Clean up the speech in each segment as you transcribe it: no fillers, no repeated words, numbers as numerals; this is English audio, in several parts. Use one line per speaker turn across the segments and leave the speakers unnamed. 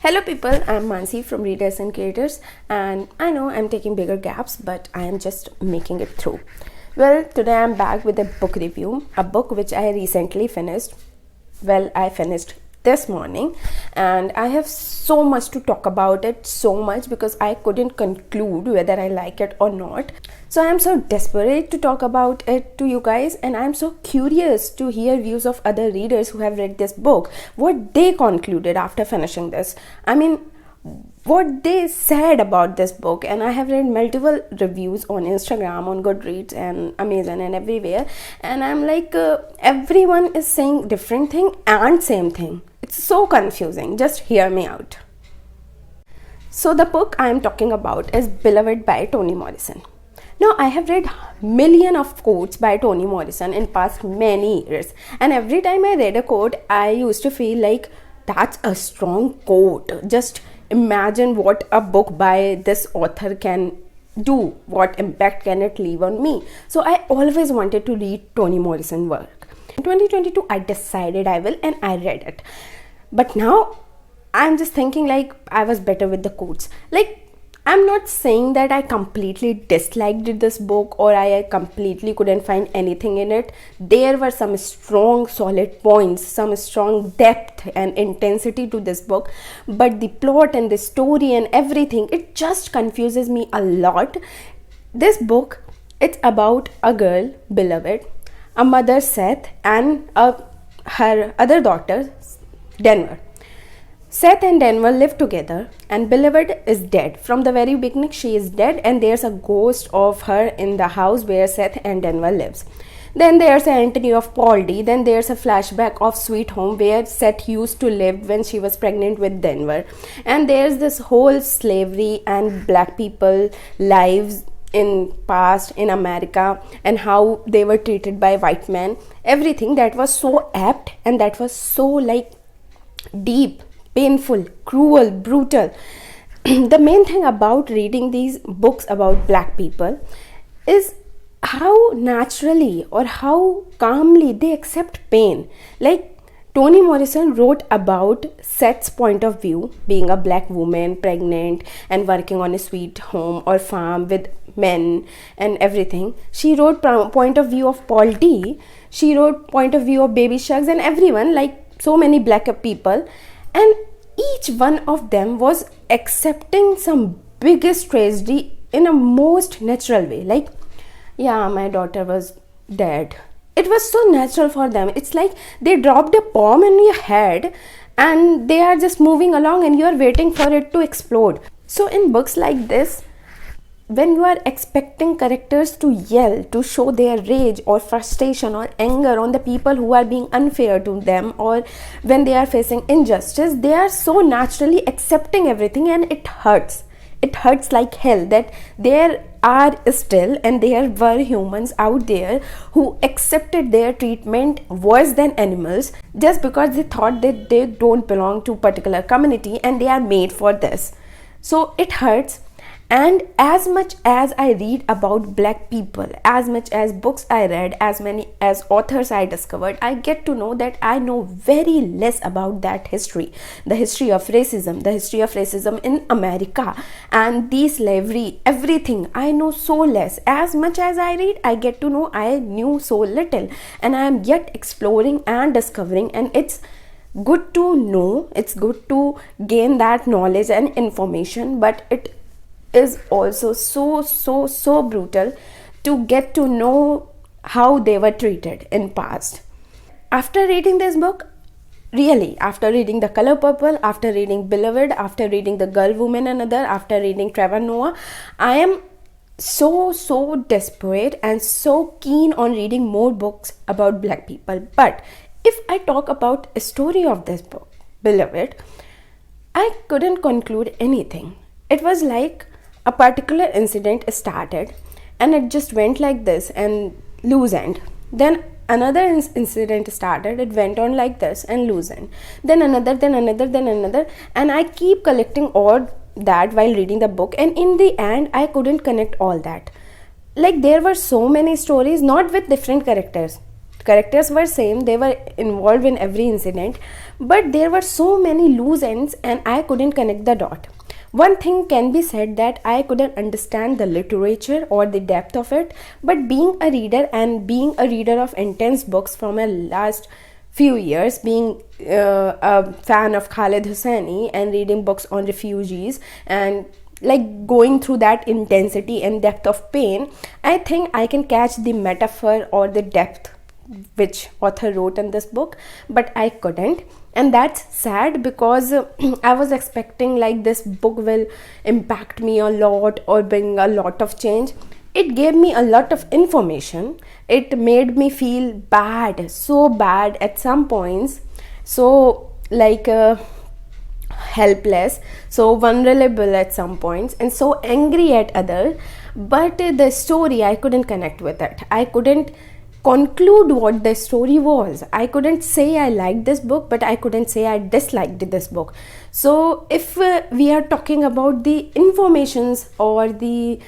Hello people, I'm Mansi from Readers and Creators, and I know I'm taking bigger gaps, but I am just making it through. Well, today I'm back with a book review, a book which I recently finished. Well, I finished this morning, and I have so much to talk about it, so much because I couldn't conclude whether I like it or not. So I'm so desperate to talk about it to you guys, and I'm so curious to hear views of other readers who have read this book, what they concluded after finishing this. I mean, what they said about this book. And I have read multiple reviews on Instagram, on Goodreads and Amazon and everywhere, and I'm like, everyone is saying different thing and same thing. It's so confusing. Just hear me out. So the book I am talking about is Beloved by Toni Morrison. Now, I have read million of quotes by Toni Morrison in past many years, and every time I read a quote, I used to feel like that's a strong quote. Just imagine what a book by this author can do, what impact can it leave on me. So I always wanted to read Toni Morrison work. In 2022, I decided I will, and I read it. But now I'm just thinking like I was better with the quotes. Like, I'm not saying that I completely disliked this book or I completely couldn't find anything in it. There were some strong, solid points, some strong depth and intensity to this book. But the plot and the story and everything, it just confuses me a lot. This book, it's about a girl, Beloved, a mother, Seth, and her other daughter, Denver. Seth and Denver live together, and Beloved is dead. From the very beginning, she is dead, and there's a ghost of her in the house where Seth and Denver lives. Then there's an Anthony of Paul D. Then there's a flashback of Sweet Home where Seth used to live when she was pregnant with Denver. And there's this whole slavery and black people lives in past in America and how they were treated by white men. Everything that was so apt and that was so like deep, painful, cruel, brutal. The main thing about reading these books about black people is how naturally or how calmly they accept pain. Like, Toni Morrison wrote about Seth's point of view, being a black woman, pregnant and working on a sweet home or farm with men and everything. She wrote point of view of Paul D. She wrote point of view of Baby Sharks and everyone, like so many black people. And each one of them was accepting some biggest tragedy in a most natural way. Like, yeah, my daughter was dead. It was so natural for them. It's like they dropped a bomb in your head and they are just moving along and you are waiting for it to explode. So in books like this, when you are expecting characters to yell, to show their rage or frustration or anger on the people who are being unfair to them, or when they are facing injustice, they are so naturally accepting everything, and it hurts. It hurts like hell that there are still and there were humans out there who accepted their treatment worse than animals just because they thought that they don't belong to a particular community and they are made for this. So it hurts. And as much as I read about black people, as much as books I read, as many as authors I discovered, I get to know that I know very less about that history. The history of racism in America and the slavery, everything. I know so less. As much as I read, I get to know I knew so little. And I am yet exploring and discovering, and it's good to know, it's good to gain that knowledge and information, but it is also so brutal to get to know how they were treated in past. After reading this book, really, after reading The Color Purple, after reading Beloved, after reading The Girl, Woman and Other, after reading Trevor Noah, I am so desperate and so keen on reading more books about black people. But if I talk about a story of this book, Beloved, I couldn't conclude anything. It was like a particular incident started and it just went like this and loose end. Then another incident started, it went on like this and loose end. Then another, and I keep collecting all that while reading the book, and in the end I couldn't connect all that. Like, there were so many stories, not with different characters. characters were same, they were involved in every incident, but there were so many loose ends and I couldn't connect the dot. One thing can be said, that I couldn't understand the literature or the depth of it, but being a reader and being a reader of intense books from a last few years, being a fan of Khalid Hosseini and reading books on refugees and like going through that intensity and depth of pain, I think I can catch the metaphor or the depth which author wrote in this book, but I couldn't. And that's sad, because I was expecting like this book will impact me a lot or bring a lot of change. It gave me a lot of information. It made me feel bad, so bad at some points, so like helpless, so vulnerable at some points, and so angry at others. But the story, I couldn't connect with it. I couldn't conclude what the story was. I couldn't say I liked this book, but I couldn't say I disliked this book. So if we are talking about the informations or the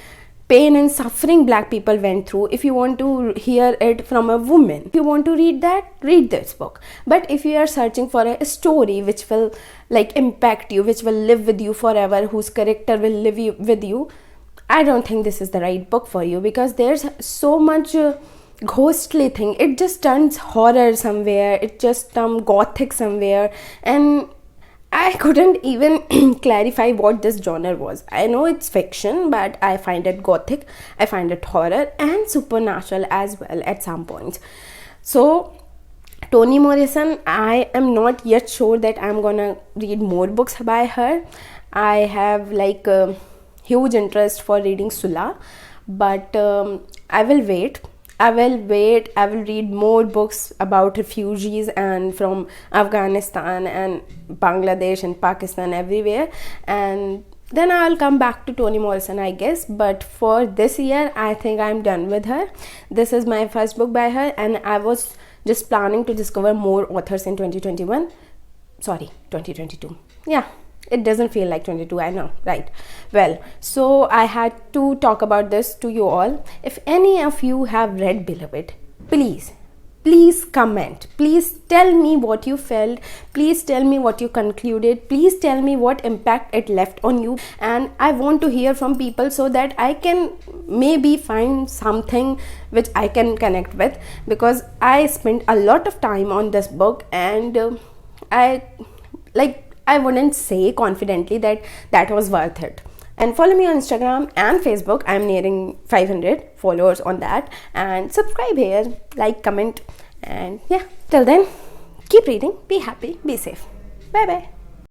pain and suffering black people went through, if you want to hear it from a woman, if you want to read that, read this book. But if you are searching for a story which will like impact you, which will live with you forever, whose character will live with you, I don't think this is the right book for you, because there's so much ghostly thing. It just turns horror somewhere, it just gothic somewhere, and I couldn't even clarify what this genre was. I know it's fiction, but I find it gothic, I find it horror and supernatural as well at some points. So Toni Morrison, I am not yet sure that I'm gonna read more books by her. I have like a huge interest for reading Sula, but I will wait. I will read more books about refugees and from Afghanistan and Bangladesh and Pakistan, everywhere, and then I'll come back to Toni Morrison, I guess. But for this year, I think I'm done with her. This is my first book by her, and I was just planning to discover more authors in 2022. Yeah, it doesn't feel like 22, I know, right? Well, so I had to talk about this to you all. If any of you have read Beloved, please comment. Please tell me what you felt. Please tell me what you concluded. Please tell me what impact it left on you. And I want to hear from people so that I can maybe find something which I can connect with, because I spent a lot of time on this book, and I wouldn't say confidently that that was worth it. And follow me on Instagram and Facebook. I'm nearing 500 followers on that. And subscribe here, like, comment, and yeah. Till then, keep reading, be happy, be safe. Bye bye.